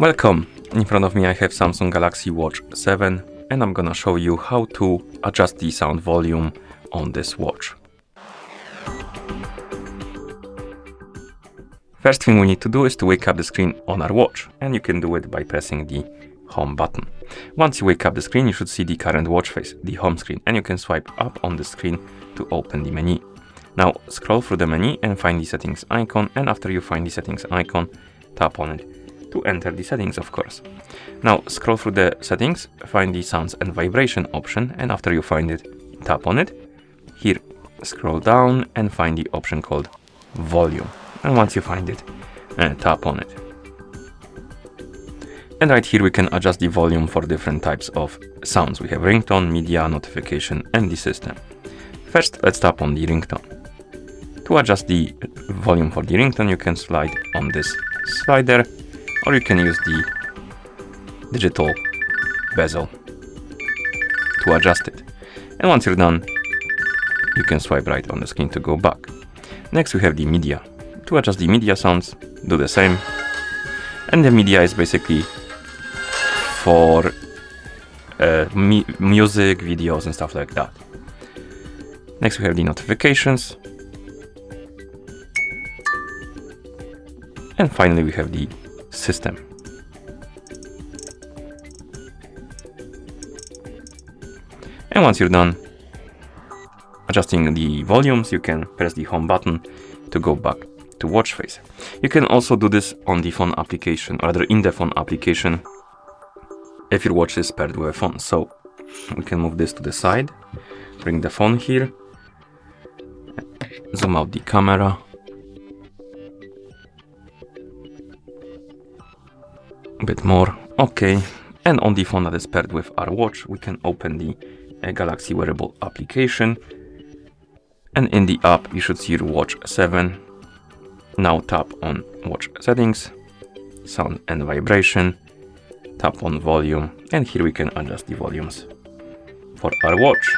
Welcome! In front of me I have Samsung Galaxy Watch 7 and I'm gonna show you how to adjust the sound volume on this watch. First thing we need to do is to wake up the screen on our watch, and you can do it by pressing the home button. Once you wake up the screen, you should see the current watch face, the home screen, and you can swipe up on the screen to open the menu. Now scroll through the menu and find the settings icon, and after you find the settings icon, tap on it to enter the settings, of course. Now scroll through the settings, find the sounds and vibration option, and after you find it, tap on it. Here, scroll down and find the option called volume. And once you find it, tap on it. And right here we can adjust the volume for different types of sounds. We have ringtone, media, notification, and the system. First, let's tap on the ringtone. To adjust the volume for the ringtone, you can slide on this slider, or you can use the digital bezel to adjust it. And once you're done, you can swipe right on the screen to go back. Next we have the media. To adjust the media sounds, do the same. And the media is basically for music, videos and stuff like that. Next we have the notifications. And finally we have the system. And once you're done adjusting the volumes, you can press the home button to go back to watch face. You can also do this on the phone application, or rather in the phone application, if your watch is paired with a phone. So we can move this to the side, bring the phone here, zoom out the camera, a bit more, okay. And on the phone that is paired with our watch, we can open the Galaxy wearable application. And in the app, you should see your watch 7. Now tap on watch settings, sound and vibration, tap on volume, and here we can adjust the volumes for our watch.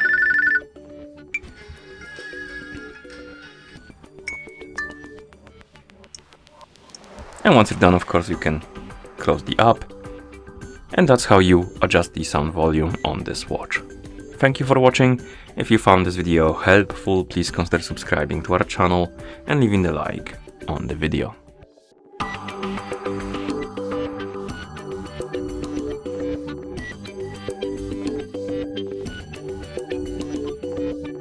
And once you're done, of course, you can close the app. And that's how you adjust the sound volume on this watch. Thank you for watching. If you found this video helpful, please consider subscribing to our channel and leaving a like on the video.